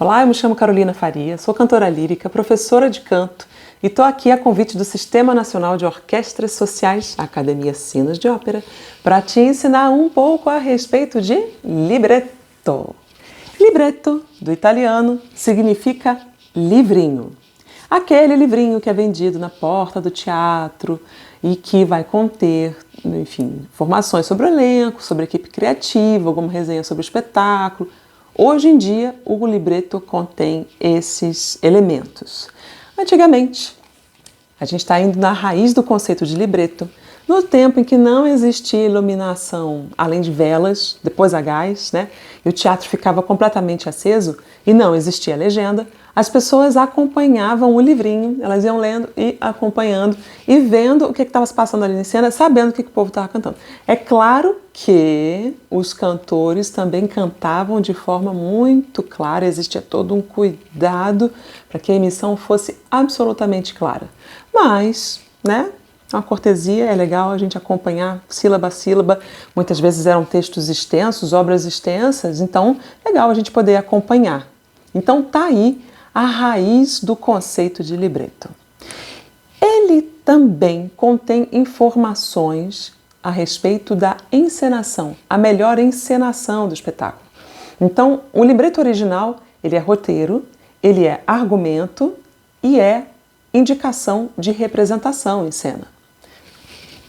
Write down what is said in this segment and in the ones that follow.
Olá, eu me chamo Carolina Faria, sou cantora lírica, professora de canto e estou aqui a convite do Sistema Nacional de Orquestras Sociais, Academia Sinos de Ópera, para te ensinar um pouco a respeito de libretto. Libretto, do italiano, significa livrinho. Aquele livrinho que é vendido na porta do teatro e que vai conter, enfim, informações sobre o elenco, sobre a equipe criativa, alguma resenha sobre o espetáculo. Hoje em dia, o libretto contém esses elementos. Antigamente, a gente está indo na raiz do conceito de libretto, no tempo em que não existia iluminação, além de velas, depois a gás, né? E o teatro ficava completamente aceso e não existia legenda, as pessoas acompanhavam o livrinho, elas iam lendo e acompanhando e vendo o que estava se passando ali em cena, sabendo o que o povo estava cantando. É claro que os cantores também cantavam de forma muito clara, existia todo um cuidado para que a emissão fosse absolutamente clara. Mas, né? Uma cortesia, é legal a gente acompanhar sílaba a sílaba, muitas vezes eram textos extensos, obras extensas, então legal a gente poder acompanhar. Então tá aí a raiz do conceito de libretto. Ele também contém informações a respeito da encenação, a melhor encenação do espetáculo. Então, o libretto original, ele é roteiro, ele é argumento e é indicação de representação em cena.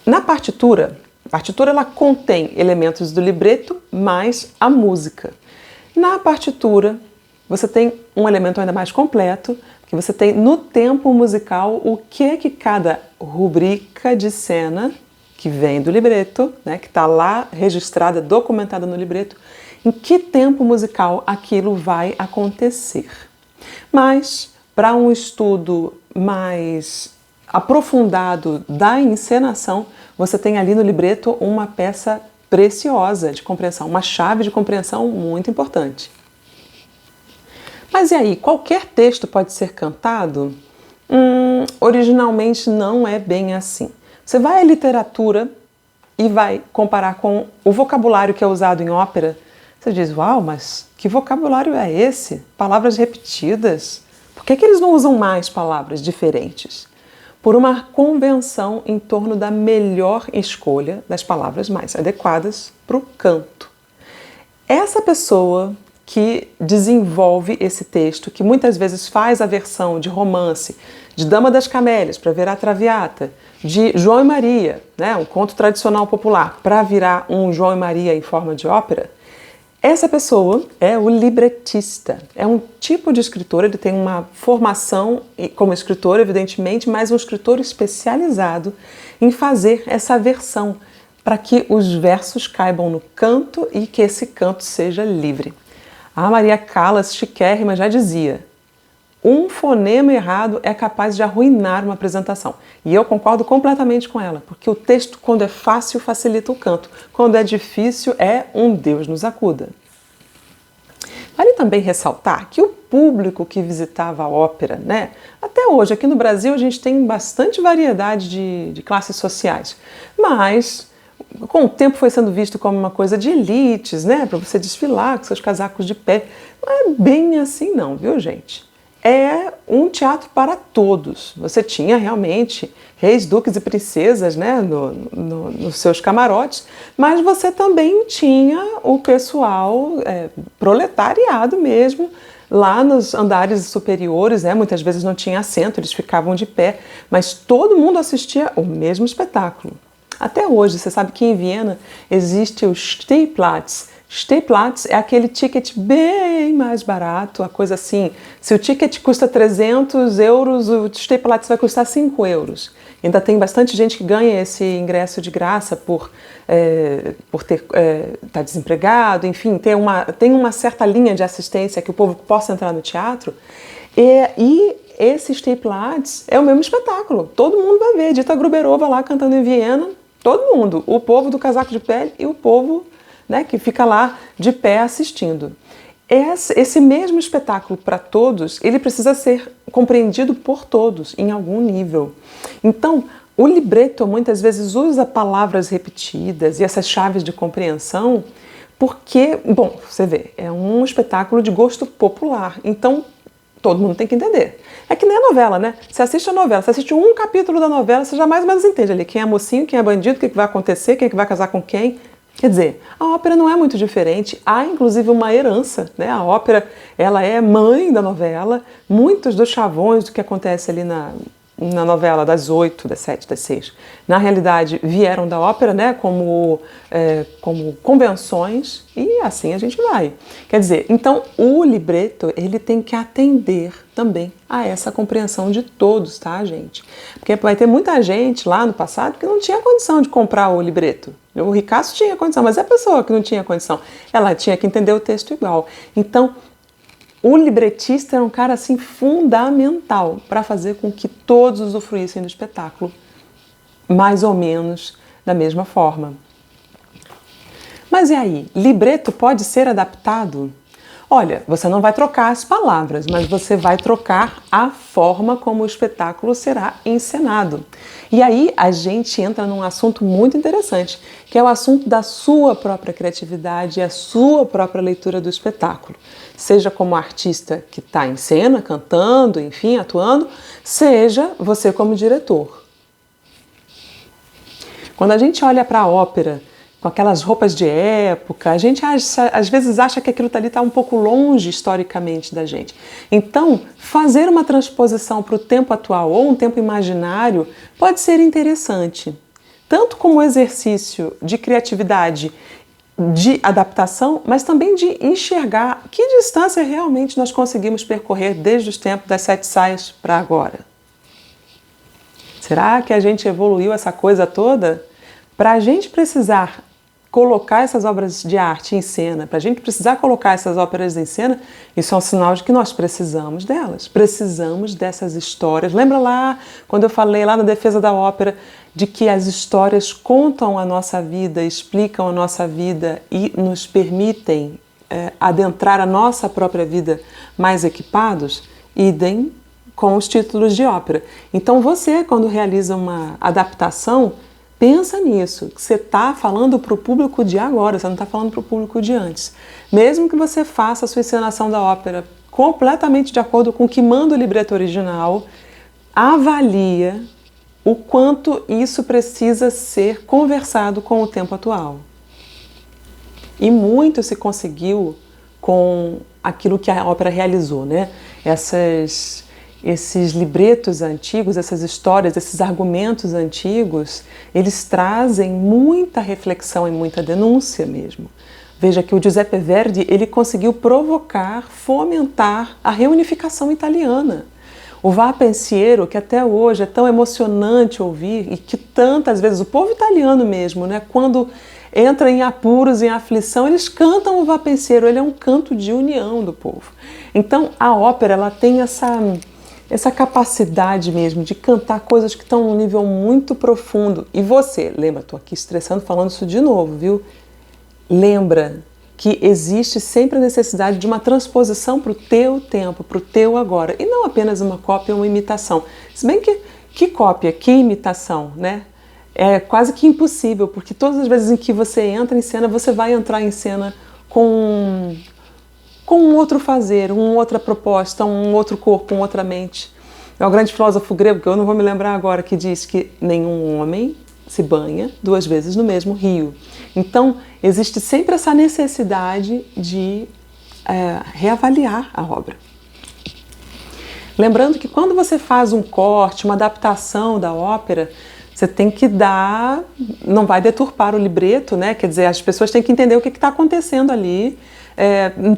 Na partitura, a partitura ela contém elementos do libretto mais a música. Na partitura, você tem um elemento ainda mais completo, que você tem no tempo musical o que cada rubrica de cena que vem do libretto, né, que está lá registrada, documentada no libretto, em que tempo musical aquilo vai acontecer. Mas, para um estudo mais aprofundado da encenação, você tem ali no libretto uma peça preciosa de compreensão, uma chave de compreensão muito importante. Mas e aí, qualquer texto pode ser cantado? Originalmente não é bem assim. Você vai à literatura e vai comparar com o vocabulário que é usado em ópera. Você diz, uau, mas que vocabulário é esse? Palavras repetidas? Por que eles não usam mais palavras diferentes? Por uma convenção em torno da melhor escolha das palavras mais adequadas para o canto. Essa pessoa que desenvolve esse texto, que muitas vezes faz a versão de romance, de Dama das Camélias para virar Traviata, de João e Maria, né, um conto tradicional popular, para virar um João e Maria em forma de ópera, essa pessoa é o libretista. É um tipo de escritor, ele tem uma formação como escritor, evidentemente, mas um escritor especializado em fazer essa versão para que os versos caibam no canto e que esse canto seja livre. A Maria Callas, chiquérrima, já dizia: um fonema errado é capaz de arruinar uma apresentação. E eu concordo completamente com ela, porque o texto, quando é fácil, facilita o canto. Quando é difícil, é um Deus nos acuda. Vale também ressaltar que o público que visitava a ópera, né? Até hoje, aqui no Brasil, a gente tem bastante variedade de classes sociais, mas com o tempo foi sendo visto como uma coisa de elites, né? Para você desfilar com seus casacos de pé. Não é bem assim não, viu, gente? É um teatro para todos. Você tinha realmente reis, duques e princesas, né, nos seus camarotes, mas você também tinha o pessoal proletariado mesmo, lá nos andares superiores, né, muitas vezes não tinha assento, eles ficavam de pé, mas todo mundo assistia o mesmo espetáculo. Até hoje, você sabe que em Viena existe o Stehplatz. Stehplatz é aquele ticket bem mais barato, a coisa assim, se o ticket custa 300 euros, o Stehplatz vai custar 5 euros. Ainda tem bastante gente que ganha esse ingresso de graça por estar desempregado, enfim, tem uma certa linha de assistência que o povo possa entrar no teatro. E esse Stehplatz é o mesmo espetáculo, todo mundo vai ver, Dita Gruberova lá cantando em Viena, todo mundo, o povo do casaco de pele e o povo, né, que fica lá de pé assistindo. Esse mesmo espetáculo para todos, ele precisa ser compreendido por todos em algum nível. Então, o libretto muitas vezes usa palavras repetidas e essas chaves de compreensão Porque, bom, você vê, é um espetáculo de gosto popular, então todo mundo tem que entender. É que nem a novela, né? Você assiste a novela, você assiste um capítulo da novela, você já mais ou menos entende ali quem é mocinho, quem é bandido, o que vai acontecer, quem é que vai casar com quem. Quer dizer, a ópera não é muito diferente, há inclusive uma herança, né? A ópera, ela é mãe da novela, muitos dos chavões do que acontece ali na novela das 8, das 7, das 6, na realidade vieram da ópera, né, como convenções, e assim a gente vai. Quer dizer, então o libreto, ele tem que atender também a essa compreensão de todos, tá, gente? Porque vai ter muita gente lá no passado que não tinha condição de comprar o libreto. O Ricasso tinha condição, mas é a pessoa que não tinha condição, ela tinha que entender o texto igual. Então, o libretista era um cara assim fundamental para fazer com que todos usufruíssem do espetáculo, mais ou menos da mesma forma. Mas e aí? Libreto pode ser adaptado? Olha, você não vai trocar as palavras, mas você vai trocar a forma como o espetáculo será encenado. E aí a gente entra num assunto muito interessante, que é o assunto da sua própria criatividade e a sua própria leitura do espetáculo. Seja como artista que está em cena, cantando, enfim, atuando, seja você como diretor. Quando a gente olha para a ópera com aquelas roupas de época, a gente às vezes acha que aquilo ali está um pouco longe historicamente da gente. Então, fazer uma transposição para o tempo atual ou um tempo imaginário pode ser interessante, tanto como exercício de criatividade, de adaptação, mas também de enxergar que distância realmente nós conseguimos percorrer desde os tempos das 7 saias para agora. Será que a gente evoluiu essa coisa toda? Para a gente precisar colocar essas obras de arte em cena, para a gente precisar colocar essas óperas em cena, isso é um sinal de que nós precisamos delas, precisamos dessas histórias. Lembra lá, quando eu falei lá na defesa da ópera, de que as histórias contam a nossa vida, explicam a nossa vida e nos permitem adentrar a nossa própria vida mais equipados? Idem com os títulos de ópera. Então você, quando realiza uma adaptação, pensa nisso, que você está falando para o público de agora, você não está falando para o público de antes. Mesmo que você faça a sua encenação da ópera completamente de acordo com o que manda o libreto original, avalia o quanto isso precisa ser conversado com o tempo atual. E muito se conseguiu com aquilo que a ópera realizou, né? Esses libretos antigos, essas histórias, esses argumentos antigos, eles trazem muita reflexão e muita denúncia mesmo. Veja que o Giuseppe Verdi, ele conseguiu provocar, fomentar a reunificação italiana. O Va Pensiero, que até hoje é tão emocionante ouvir e que tantas vezes o povo italiano mesmo, né, quando entra em apuros, em aflição, eles cantam o Va Pensiero, ele é um canto de união do povo. Então a ópera, ela tem essa capacidade mesmo de cantar coisas que estão num nível muito profundo. E você, lembra, estou aqui estressando falando isso de novo, viu? Lembra que existe sempre a necessidade de uma transposição para o teu tempo, para o teu agora, e não apenas uma cópia ou uma imitação. Se bem que cópia, que imitação, né? É quase que impossível, porque todas as vezes em que você entra em cena, você vai entrar em cena com um outro fazer, uma outra proposta, um outro corpo, uma outra mente. É o grande filósofo grego, que eu não vou me lembrar agora, que diz que nenhum homem se banha 2 vezes no mesmo rio. Então, existe sempre essa necessidade de reavaliar a obra. Lembrando que quando você faz um corte, uma adaptação da ópera, você tem que não vai deturpar o libreto, né? Quer dizer, as pessoas têm que entender o que está acontecendo ali.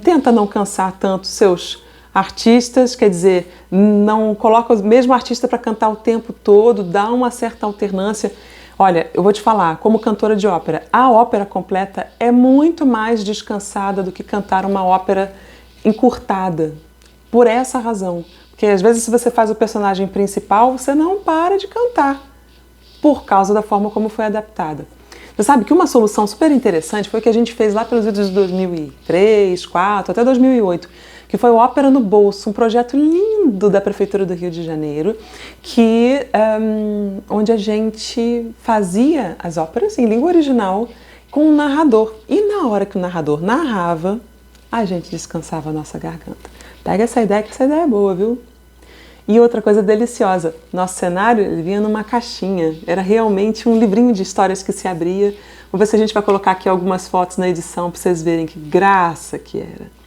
Tenta não cansar tanto seus artistas, quer dizer, não coloca o mesmo artista para cantar o tempo todo, dá uma certa alternância. Olha, eu vou te falar, como cantora de ópera, a ópera completa é muito mais descansada do que cantar uma ópera encurtada, por essa razão. Porque às vezes se você faz o personagem principal, você não para de cantar, por causa da forma como foi adaptada. Você sabe que uma solução super interessante foi o que a gente fez lá pelos idos de 2003, 2004, até 2008, que foi o Ópera no Bolso, um projeto lindo da Prefeitura do Rio de Janeiro, onde a gente fazia as óperas em língua original com um narrador. E na hora que o narrador narrava, a gente descansava a nossa garganta. Pega essa ideia, que essa ideia é boa, viu? E outra coisa deliciosa, nosso cenário ele vinha numa caixinha, era realmente um livrinho de histórias que se abria. Vamos ver se a gente vai colocar aqui algumas fotos na edição para vocês verem que graça que era.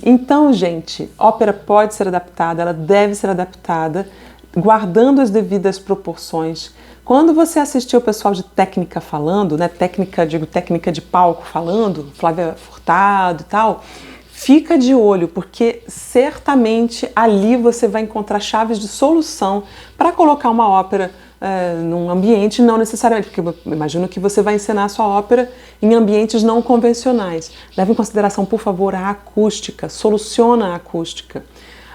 Então, gente, ópera pode ser adaptada, ela deve ser adaptada, guardando as devidas proporções. Quando você assistiu o pessoal de técnica falando, né, técnica de palco falando, Flávia Furtado e tal, fica de olho, porque certamente ali você vai encontrar chaves de solução para colocar uma ópera num ambiente não necessariamente, porque eu imagino que você vai encenar a sua ópera em ambientes não convencionais. Leve em consideração, por favor, a acústica, soluciona a acústica.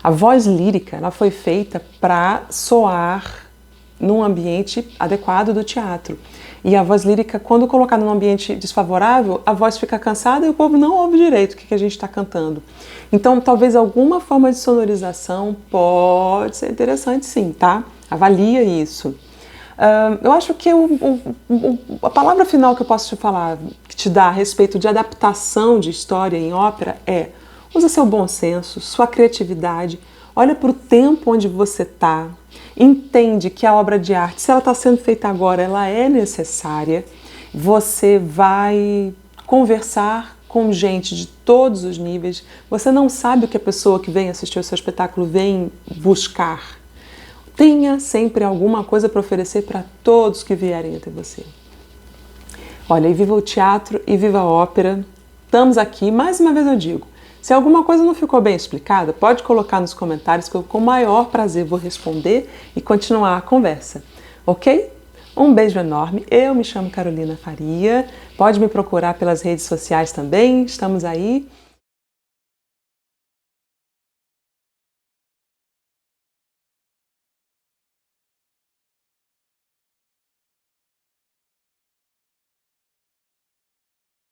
A voz lírica ela foi feita para soar num ambiente adequado do teatro. E a voz lírica, quando colocada num ambiente desfavorável, a voz fica cansada e o povo não ouve direito o que a gente está cantando. Então, talvez alguma forma de sonorização pode ser interessante sim, tá? Avalia isso. Eu acho que a palavra final que eu posso te falar, que te dá a respeito de adaptação de história em ópera é: usa seu bom senso, sua criatividade, olha para o tempo onde você está, entende que a obra de arte, se ela está sendo feita agora, ela é necessária. Você vai conversar com gente de todos os níveis. Você não sabe o que a pessoa que vem assistir o seu espetáculo vem buscar. Tenha sempre alguma coisa para oferecer para todos que vierem até você. Olha, e viva o teatro e viva a ópera. Estamos aqui, mais uma vez eu digo, se alguma coisa não ficou bem explicada, pode colocar nos comentários que eu com o maior prazer vou responder e continuar a conversa, ok? Um beijo enorme, eu me chamo Carolina Faria, pode me procurar pelas redes sociais também, estamos aí.